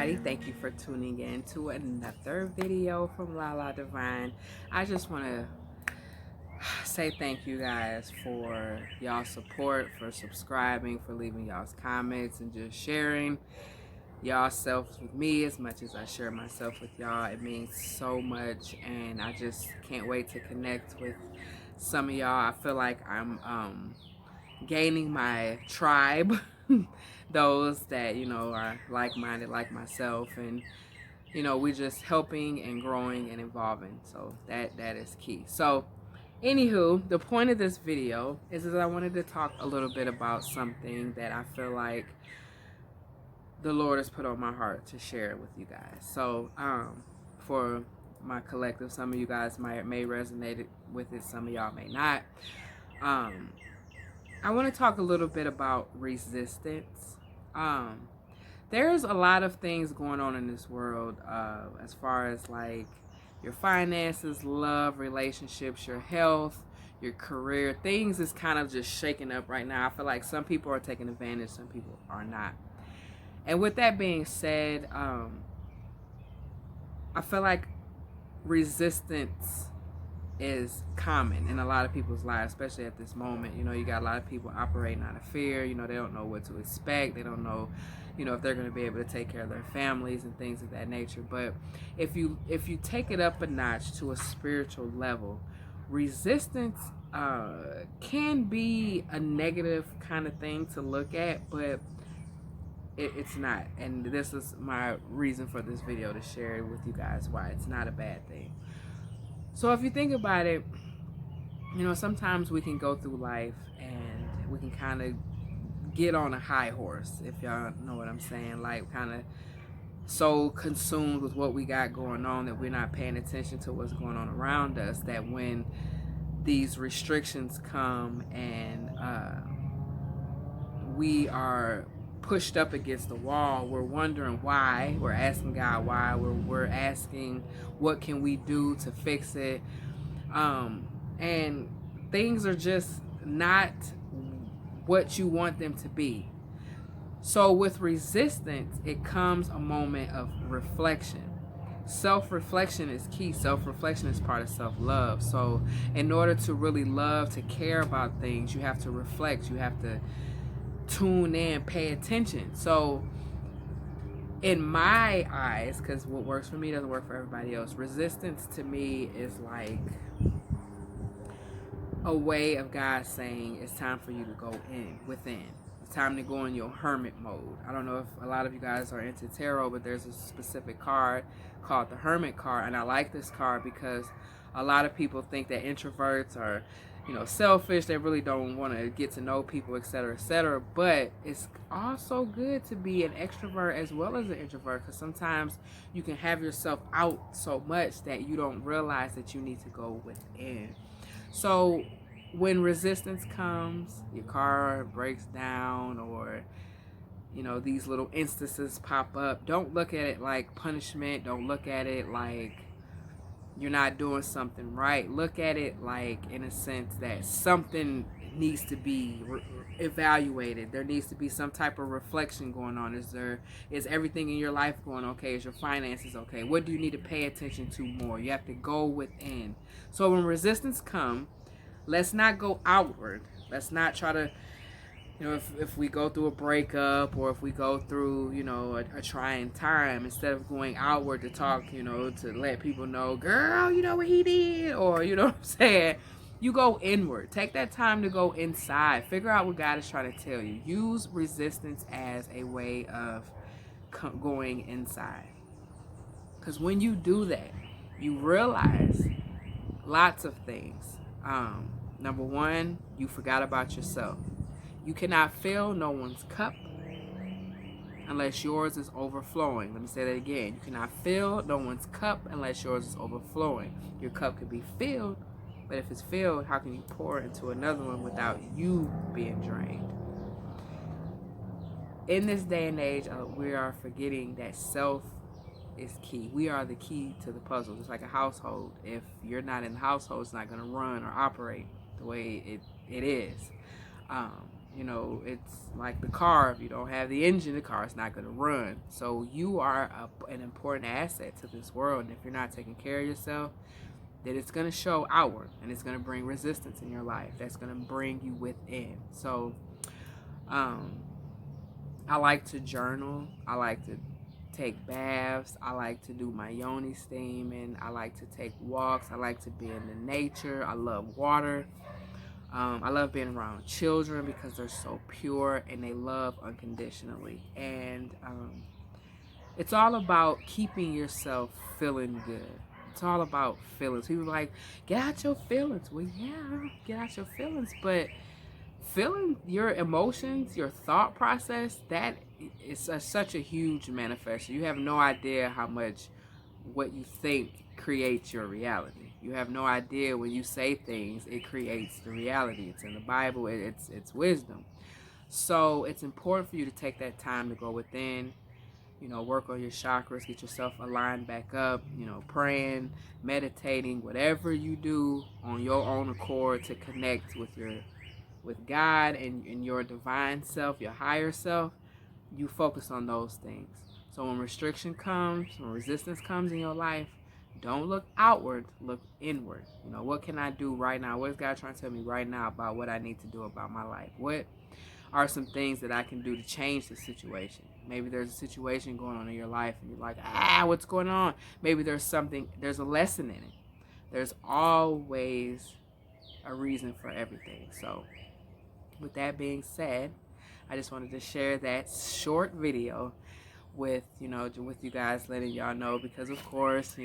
everybody. Thank you for tuning in to another video from Lala Divine. I just want to say thank you guys for y'all support, for subscribing, for leaving y'all's comments, and just sharing y'all selves with me as much as I share myself with y'all. It means so much, and I just can't wait to connect with some of y'all. I feel like I'm gaining my tribe, those that are like-minded like myself, and we just helping and growing and evolving. So that is key. So anywho, the point of this video is I wanted to talk a little bit about something that I feel like the Lord has put on my heart to share with you guys. So for my collective, some of you guys may resonate with it, some of y'all may not. I want to talk a little bit about resistance. There's a lot of things going on in this world as far as like your finances, love, relationships, your health, your career. Things is kind of just shaking up right now. I feel like some people are taking advantage, some people are not. And with that being said, I feel like resistance is common in a lot of people's lives, especially at this moment. You got a lot of people operating out of fear. They don't know what to expect. They don't know, if they're going to be able to take care of their families and things of that nature. But if you take it up a notch to a spiritual level, resistance can be a negative kind of thing to look at, but it's not. And this is my reason for this video, to share it with you guys why it's not a bad thing. So if you think about it, sometimes we can go through life and we can kind of get on a high horse, if y'all know what I'm saying, like kind of so consumed with what we got going on that we're not paying attention to what's going on around us, that when these restrictions come and we are pushed up against the wall, we're wondering why, we're asking God why, we're asking what can we do to fix it, and things are just not what you want them to be. So with resistance, it comes a moment of reflection. Self-reflection is key. Self-reflection is part of self-love. So in order to really love, to care about things, you have to reflect, you have to tune in, pay attention. So in my eyes, because what works for me doesn't work for everybody else, resistance to me is like a way of God saying it's time for you to go within. It's time to go in your hermit mode. I don't know if a lot of you guys are into tarot, but there's a specific card called the Hermit card, and I like this card because a lot of people think that introverts are selfish, they really don't want to get to know people, etc., etc. But it's also good to be an extrovert as well as an introvert, because sometimes you can have yourself out so much that you don't realize that you need to go within. So when resistance comes, your car breaks down, or these little instances pop up, don't look at it like punishment. Don't look at it like you're not doing something right. Look at it like, in a sense, that something needs to be evaluated. There needs to be some type of reflection going on. Is everything in your life going okay? Is your finances okay? What do you need to pay attention to more? You have to go within. So when resistance comes, let's not go outward. Let's not try to, if we go through a breakup, or if we go through, a trying time, instead of going outward to talk, to let people know, girl, you know what he did, or what I'm saying, you go inward. Take that time to go inside. Figure out what God is trying to tell you. Use resistance as a way of going inside. Because when you do that, you realize lots of things. Number one, you forgot about yourself. You cannot fill no one's cup unless yours is overflowing. Let me say that again. You cannot fill no one's cup unless yours is overflowing. Your cup could be filled, but if it's filled, how can you pour into another one without you being drained? In this day and age, we are forgetting that self is key. We are the key to the puzzle. It's like a household. If you're not in the household, it's not going to run or operate the way it is. You know, it's like the car. If you don't have the engine, the car is not going to run. So you are an important asset to this world. And if you're not taking care of yourself, then it's going to show outward, and it's going to bring resistance in your life. That's going to bring you within. So I like to journal. I like to take baths. I like to do my yoni steaming. I like to take walks. I like to be in the nature. I love water. I love being around children because they're so pure and they love unconditionally. And it's all about keeping yourself feeling good. It's all about feelings. People are like, get out your feelings. Well, yeah, get out your feelings. But feeling your emotions, your thought process, that is such a huge manifestation. You have no idea how much what you think creates your reality. You have no idea when you say things, it creates the reality. It's in the Bible. It's wisdom. So it's important for you to take that time to go within, you know, work on your chakras, get yourself aligned back up, you know, praying, meditating, whatever you do on your own accord to connect with God and your divine self, your higher self. You focus on those things. So when restriction comes, when resistance comes in your life, don't look outward, look inward. You know, what can I do right now? What is God trying to tell me right now about what I need to do about my life? What are some things that I can do to change the situation? Maybe there's a situation going on in your life and you're like, what's going on? Maybe there's a lesson in it. There's always a reason for everything. So with that being said, I just wanted to share that short video with you guys, letting y'all know, because of course,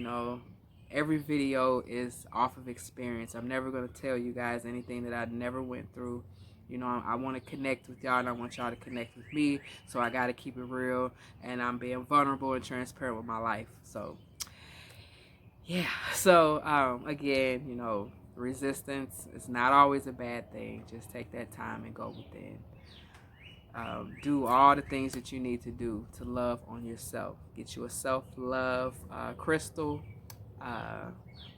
every video is off of experience. I'm never going to tell you guys anything that I never went through. I want to connect with y'all and I want y'all to connect with me, so I got to keep it real, and I'm being vulnerable and transparent with my life. So yeah, so again, resistance is not always a bad thing. Just take that time and go within. Do all the things that you need to do to love on yourself. Get you a self-love crystal,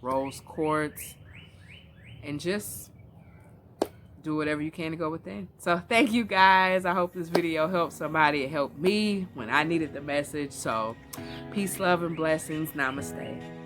rose quartz, and just do whatever you can to go within. So thank you guys. I hope this video helped somebody. It helped me when I needed the message. So peace, love, and blessings. Namaste.